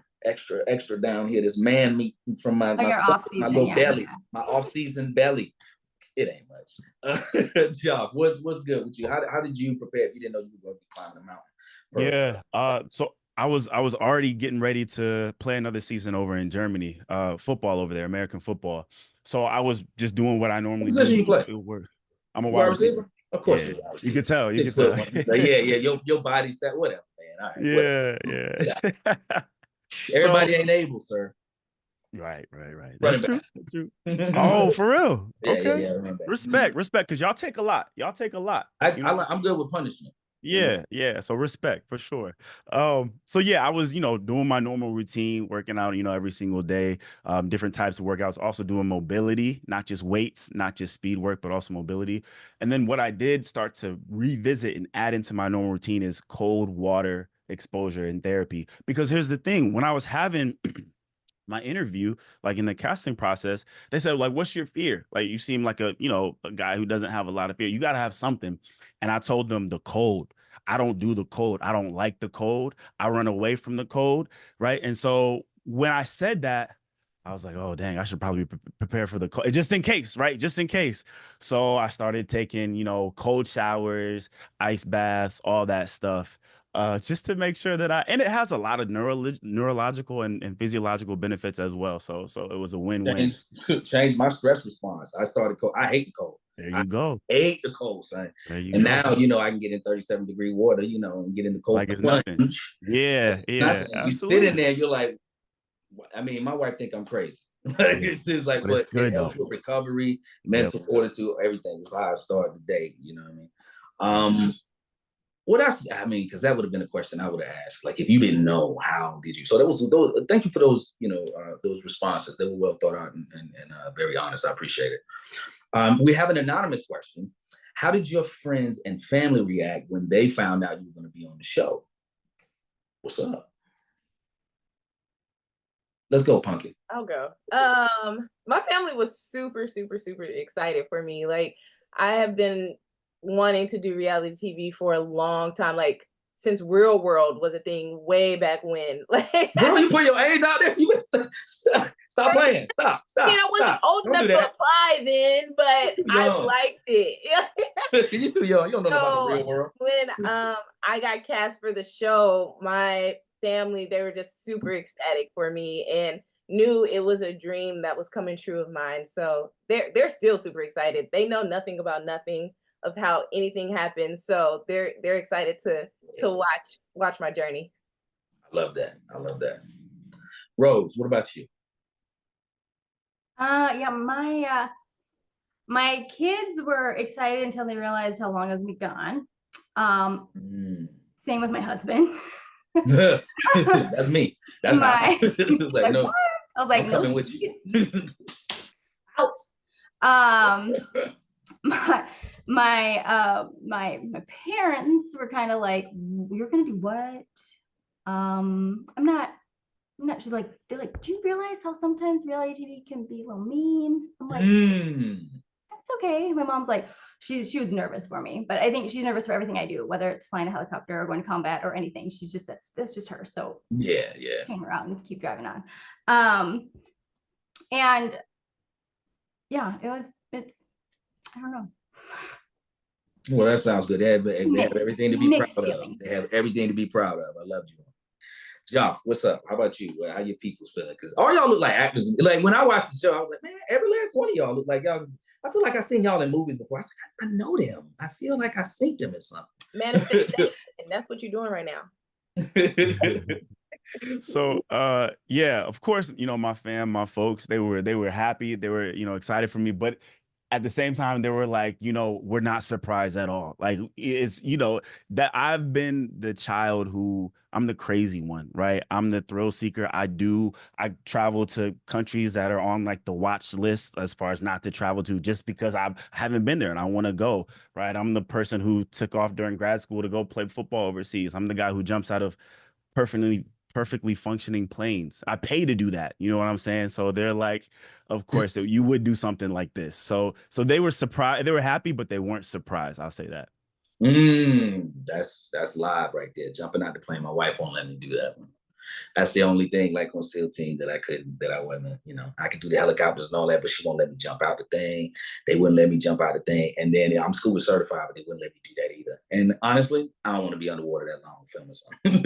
down here. This man meat from my little belly, my off-season belly. It ain't much. Geoff, what's good with you? How did you prepare if you didn't know you were going to be climbing a mountain? Yeah. So I was already getting ready to play another season over in Germany, football over there, American football. So I was just doing what I normally do. You play? I'm a wide receiver. Of course, yeah. You can tell. You can tell. Yeah. Your body's that whatever, man. All right. Yeah. Everybody ain't able, sir. Right. That's true. Oh, for real? Okay. Yeah, Respect, because y'all take a lot. I'm good with punishment. Yeah. So respect for sure. So yeah, I was, doing my normal routine, working out, every single day, different types of workouts, also doing mobility, not just weights, not just speed work, but also mobility. And then what I did start to revisit and add into my normal routine is cold water exposure and therapy. Because here's the thing, when I was having my interview, like in the casting process, they said, like, what's your fear? Like, you seem like a guy who doesn't have a lot of fear. You got to have something. And I told them the cold. I don't do the cold. I don't like the cold. I run away from the cold. Right. And so when I said that, I was like, oh, dang, I should probably prepare for the cold, just in case. Right. Just in case. So I started taking, cold showers, ice baths, all that stuff. just to make sure that and it has a lot of neurological and physiological benefits as well. So it was a win-win. Change my stress response. I started cold. I hate the cold. There you go. I hate the cold, son. There you and go. now, you know, I can get in 37-degree water, you know, and get in the cold. Like it's nothing. Yeah, yeah. You sit in there, you're like, I mean, my wife think I'm crazy. It seems like, but it helps with recovery, mental fortitude, everything. It's how I start the day. You know what I mean? What else? I mean, because that would have been a question I would have asked. Like, if you didn't know, how did you? So that was those. Thank you for those. You know, those responses. They were well thought out and very honest. I appreciate it. We have an anonymous question. How did your friends and family react when they found out you were going to be on the show? What's up? Let's go, Punkin. I'll go. My family was super, super, super excited for me. Like, I have been wanting to do reality TV for a long time, like since Real World was a thing way back when. Like, bro, you put your age out there. You stop playing. Stop. I mean, I wasn't old enough to apply then, but I liked it. You're too young. You don't know about the Real World. When I got cast for the show, my family, they were just super ecstatic for me and knew it was a dream that was coming true of mine. So they're still super excited. They know nothing about nothing of how anything happened. So they're excited to watch my journey. I love that. Rose, what about you? Yeah, my kids were excited until they realized how long I was gone. Same with my husband. That's me. That's I was like, no. What? I was like, I'm no, coming with you. Out. My parents were kind of like, you're gonna do what? I'm not sure. Like, they're like, do you realize how sometimes reality TV can be a little mean? I'm like, that's okay. My mom's like, she was nervous for me, but I think she's nervous for everything I do, whether it's flying a helicopter or going to combat or anything. She's just, that's just her. So yeah, hang around and keep driving on. And yeah, it's I don't know. Well, that sounds good. They have everything to be proud of. They have everything to be proud of. I love you. Geoff, what's up? How about you? How your people's feeling? Because all y'all look like actors. Like, when I watched the show, I was like, man, every last one of y'all look like y'all. I feel like I've seen y'all in movies before. I was like, I know them. I feel like I've seen them in something. Manifestation. That's what you're doing right now. So yeah, of course, you know, my fam, my folks, they were happy, they were, you know, excited for me, but at the same time, they were like, you know, we're not surprised at all. Like, it's, you know, that I've been the child who, I'm the crazy one, right? I'm the thrill seeker. I travel to countries that are on like the watch list as far as not to travel to, just because I haven't been there and I want to go, right? I'm the person who took off during grad school to go play football overseas. I'm the guy who jumps out of perfectly functioning planes. I pay to do that. You know what I'm saying? So they're like, of course, you would do something like this. So they were surprised. They were happy, but they weren't surprised. I'll say that. That's live right there. Jumping out the plane. My wife won't let me do that one. That's the only thing, like on SEAL team, that I wasn't, you know, I could do the helicopters and all that, but she won't let me jump out the thing. They wouldn't let me jump out the thing. And then I'm scuba certified, but they wouldn't let me do that either. And honestly, I don't want to be underwater that long filming something.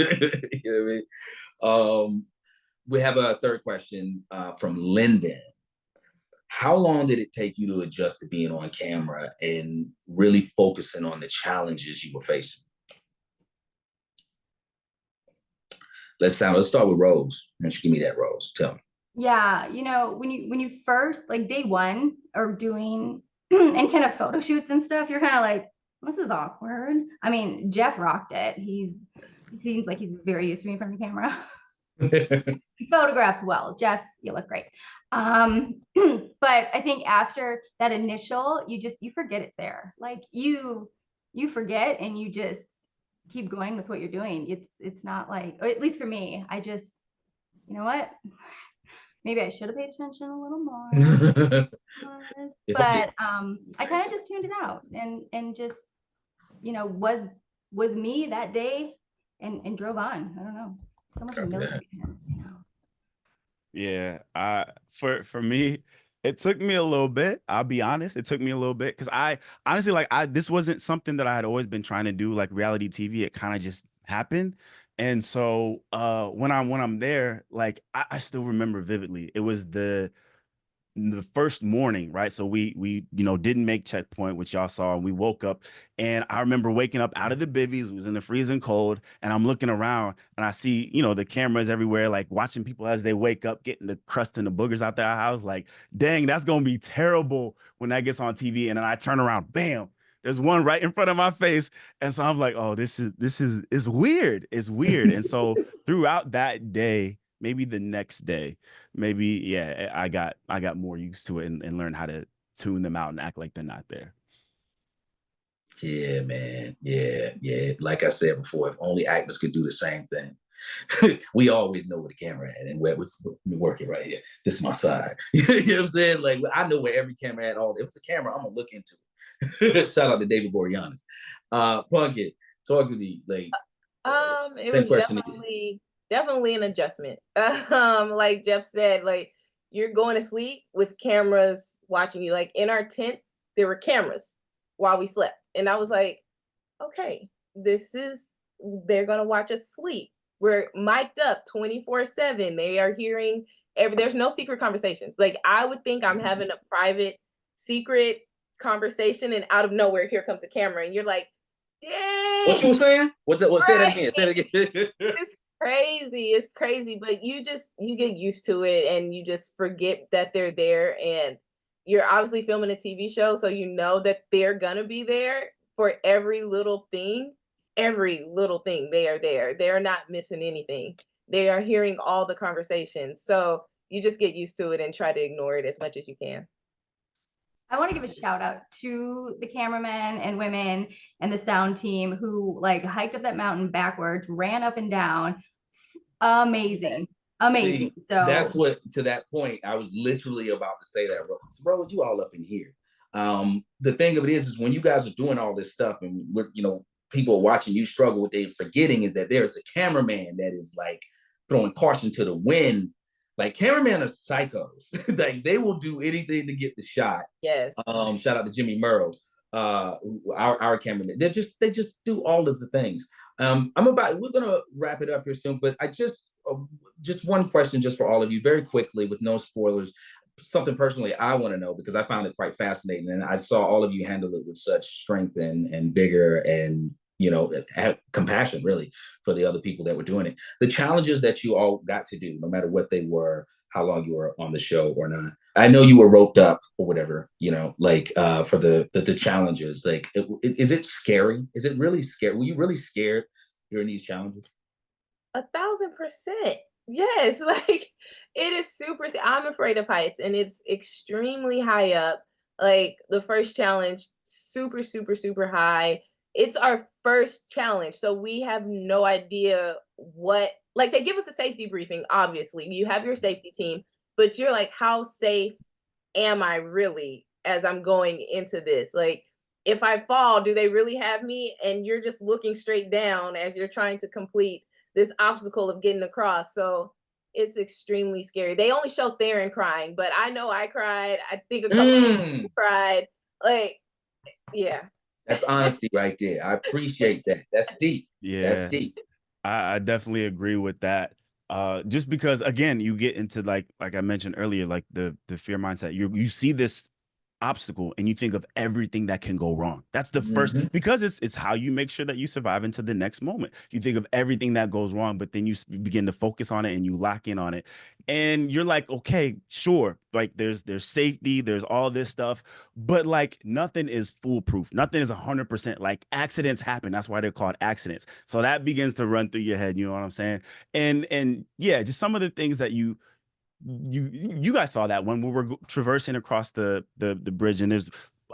You know what I mean? We have a third question from Lyndon. How long did it take you to adjust to being on camera and really focusing on the challenges you were facing? Let's start with Rose. Why don't you give me that, Rose? Tell me. Yeah, you know, when you first, like day one, are doing and kind of photo shoots and stuff, you're kind of like, this is awkward. I mean, Geoff rocked it. He seems like he's very used to being in front of the camera. He photographs well. Geoff, you look great. But I think after that initial, you forget it's there. Like you forget and you just keep going with what you're doing. It's not like, or at least for me, I just, you know what? Maybe I should have paid attention a little more. But I kind of just tuned it out and just, you know, was me that day and drove on. I don't know. Some of the military fans, you know. Yeah, for me, it took me a little bit. I'll be honest, it took me a little bit because I honestly, like, this wasn't something that I had always been trying to do, like reality TV. It kind of just happen. And so when I'm there, like I still remember vividly. It was the first morning, right? So we didn't make checkpoint, which y'all saw, and we woke up, and I remember waking up out of the bivvies. It was in the freezing cold, and I'm looking around and I see, the cameras everywhere, like watching people as they wake up, getting the crust and the boogers out their house. Like, dang, that's gonna be terrible when that gets on TV. And then I turn around, bam, there's one right in front of my face. And so I'm like, oh, this is it's weird. It's weird. And so throughout that day, maybe the next day, maybe, yeah, I got more used to it and learned how to tune them out and act like they're not there. Yeah, man. Yeah. Like I said before, if only actors could do the same thing. We always know where the camera at and where it's working right here. This is my side. You know what I'm saying? Like, I know where every camera at. If it's a camera, I'm gonna look into it. Shout out to David Boreanaz. Punkin, talk to me. Like, it was definitely an adjustment. Like Geoff said, like you're going to sleep with cameras watching you. Like in our tent, there were cameras while we slept. And I was like, okay, they're gonna watch us sleep. We're mic'd up 24/7. They are hearing there's no secret conversations. Like I would think I'm having a private, secret conversation, and out of nowhere, here comes a camera, and you're like, dang. What you were saying? Say that again. Say it again. It's crazy, but you get used to it and you just forget that they're there, and you're obviously filming a TV show, so you know that they're gonna be there for every little thing. Every little thing, they are there. They are not missing anything. They are hearing all the conversations. So you just get used to it and try to ignore it as much as you can. I want to give a shout out to the cameramen and women and the sound team who like hiked up that mountain backwards, ran up and down. Amazing. See, so that's what, to that point, I was literally about to say that, Rose, you all up in here. The thing of it is when you guys are doing all this stuff and we're, people are watching you struggle, what they're forgetting is that there's a cameraman that is like throwing caution to the wind. Like cameramen are psychos. Like they will do anything to get the shot. Yes. Shout out to Jimmy Murrow, our cameraman. They just do all of the things. We're gonna wrap it up here soon, but I just one question just for all of you, very quickly, with no spoilers. Something personally I want to know, because I found it quite fascinating, and I saw all of you handle it with such strength and vigor and have compassion really for the other people that were doing it. The challenges that you all got to do, no matter what they were, how long you were on the show or not. I know you were roped up or whatever, for the challenges. Like, is it scary? Is it really scary? Were you really scared during these challenges? 1,000%. Yes, like it is super. I'm afraid of heights, and it's extremely high up. Like the first challenge, super, super, super high. It's our first challenge, so we have no idea what. Like they give us a safety briefing. Obviously, you have your safety team, but you're like, how safe am I really as I'm going into this? Like, if I fall, do they really have me? And you're just looking straight down as you're trying to complete this obstacle of getting across. So it's extremely scary. They only show Theron crying, but I know I cried. I think a couple of people cried. Like, yeah. That's honesty right there. I appreciate that. That's deep. Yeah. That's deep. I definitely agree with that. Just because again, you get into like I mentioned earlier, like the fear mindset. You see this obstacle and you think of everything that can go wrong. That's the first, because it's how you make sure that you survive into the next moment. You think of everything that goes wrong, but then you begin to focus on it and you lock in on it. And you're like, okay, sure. Like there's safety, there's all this stuff, but like nothing is foolproof. Nothing is 100%. Like accidents happen. That's why they're called accidents. So that begins to run through your head. You know what I'm saying? And yeah, just some of the things that you guys saw that when we were traversing across the bridge, and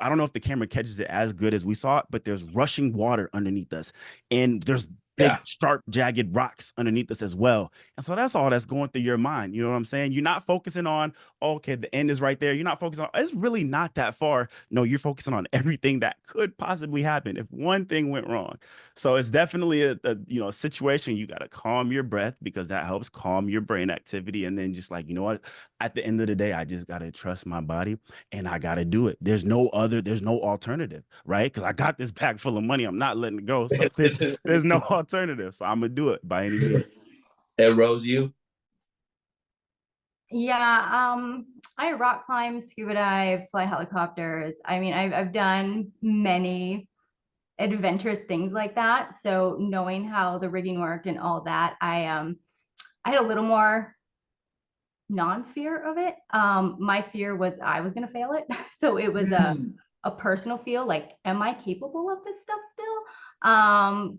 I don't know if the camera catches it as good as we saw it, but there's rushing water underneath us, and there's big, sharp, jagged rocks underneath us as well. And so that's all that's going through your mind. You know what I'm saying? You're not focusing on, okay, the end is right there. You're not focusing on, it's really not that far. No, you're focusing on everything that could possibly happen if one thing went wrong. So it's definitely a situation you got to calm your breath, because that helps calm your brain activity. And then just like, you know what, at the end of the day, I just got to trust my body and I got to do it. There's no alternative, right? Because I got this bag full of money. I'm not letting it go. So there's no alternative. So I'm going to do it by any means. And Rose, you? Yeah, I rock climb, scuba dive, fly helicopters. I mean, I've done many adventurous things like that. So knowing how the rigging worked and all that, I had a little more non-fear of it. My fear was I was going to fail it. So it was a personal feel like, am I capable of this stuff still?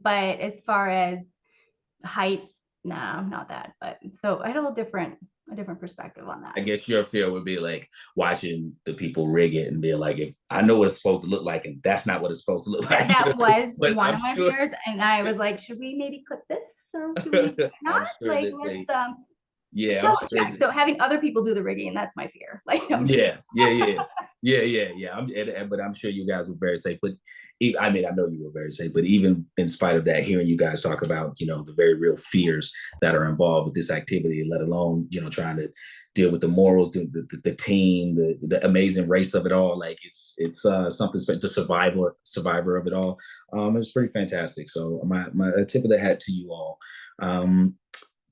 But as far as heights, no, not that. But so I had a different perspective on that. I guess your fear would be like watching the people rig it and being like, if I know what it's supposed to look like, and that's not what it's supposed to look like. That was one of my fears. And I was like, should we maybe clip this or do we not? Sure like, let's check. So having other people do the rigging, that's my fear. Like, yeah. But I'm sure you guys were very safe. But I mean, I know you were very safe. But even in spite of that, hearing you guys talk about, you know, the very real fears that are involved with this activity, let alone, you know, trying to deal with the morals, the team, the amazing race of it all. Like it's something. The survivor of it all. It's pretty fantastic. So my tip of the hat to you all.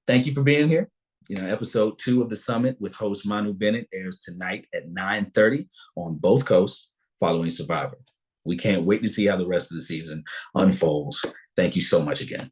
Thank you for being here. You know, episode 2 of The Summit with host Manu Bennett airs tonight at 9:30 on both coasts following Survivor. We can't wait to see how the rest of the season unfolds. Thank you so much again.